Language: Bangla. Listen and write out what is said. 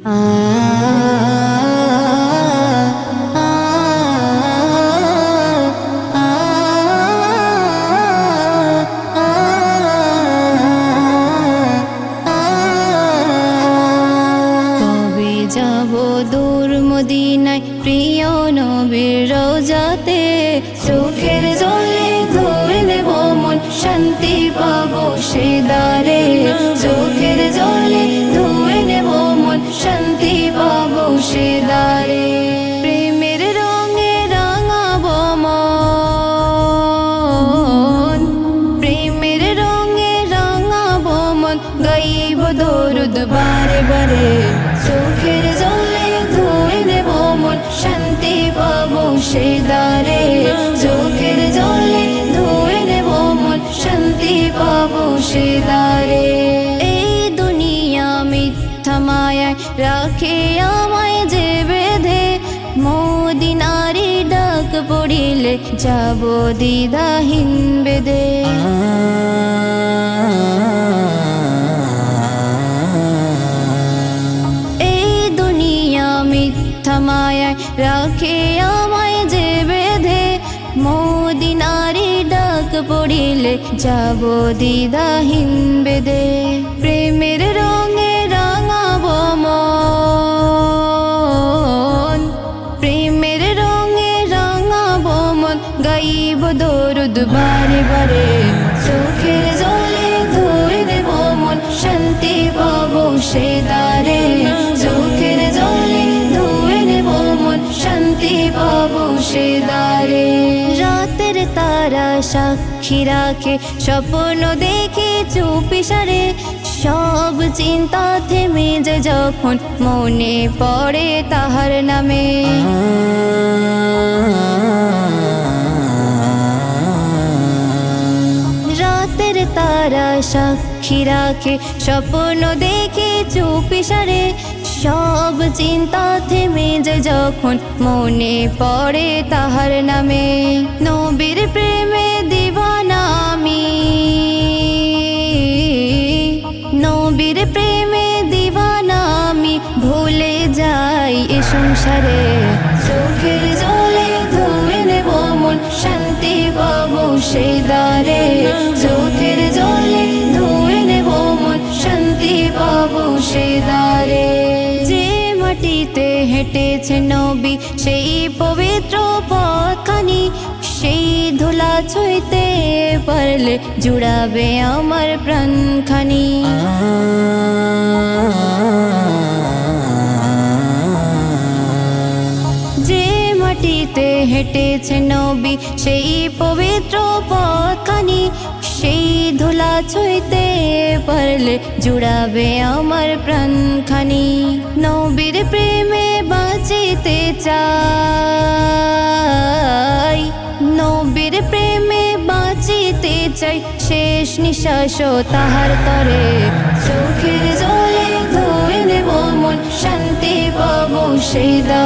কবে যাব দূর মদিনায় প্রিয় নবীর রওজাতে, চোখের জলে ধুয়ে নেব মন, শান্তি পাবো সে দ্বারে। চোখের জলে ধুয়ে নেব মন, শান্তি পাবো সে দ্বারে। প্রেমের রঙে রাঙাবো মন, প্রেমের রঙে রাঙাবো মন, গাইব দরুদ বারে বারে। চোখের জলে ধুয়ে নেব মন, শান্তি পাবো সে দ্বারে। চোখের জলে ধুয়ে নেব মন, শান্তি পাবো সে দ্বারে। এই দুনিয়া মিথ্যা মায়ায় রাখে আমায় যে বেঁধে, মদিনারি ডাক পড়িলে যাব দ্বিধাহীন বেদে। এই দুনিয়া মিথ্যা মায়ায় রাখে আমায় যে বেঁধে, মদিনারি ডাক পড়িলে যাব দ্বিধাহীন বেদে। প্রেমের রঙে রাঙাবো মন, প্রেমের রঙে রাঙাবো মন, গাইব দরুদ বারে বারে। চোখের জলে ধুয়ে নেব মন, শান্তি পাবো সে দ্বারে। চোখের জলে ধুয়ে নেব মন, শান্তি পাবো সে দ্বারে। রাতের তারা সাক্ষী রাখে, স্বপ্ন দেখে চুপি সারে, সব চিন্তা থেমে যায় যখন মনে পড়ে তাহার নামে। রাতের তারা সাক্ষী রাখে, স্বপ্ন দেখে চুপি সারে, সব চিন্তা থেমে যায় যখন মনে পড়ে তাহার নামে। নবীর প্রেমে দিওয়ানা আমি, নবীর প্রেমে দিওয়ানা আমি, ভুলে যাই এ সংসারে। চোখের জলে ধুয়ে নেব মন, শান্তি পাবো সে দ্বারে। চোখের জলে ধুয়ে নেব মন, শান্তি পাবো সে দ্বারে। যে মাটিতে হেঁটেছে নবী সেই পবিত্র পথখানি, সেই ধুলা ছুঁইতে পারলে জুড়াবে আমার প্রাণখানি। যে মাটিতে হেঁটেছে নবী সেই পবিত্র পথখানি, সেই ধুলা ছুঁইতে পারলে জুড়াবে আমার প্রাণখানি। নবীর প্রেমে বাঁচিতে চাই, নবীর প্রেমে বাঁচিতে চাই, শেষ নিঃশ্বাস তাহার তরে। চোখের জলে ধুয়ে নেব মন, শান্তি পাবো সে দ্বারে।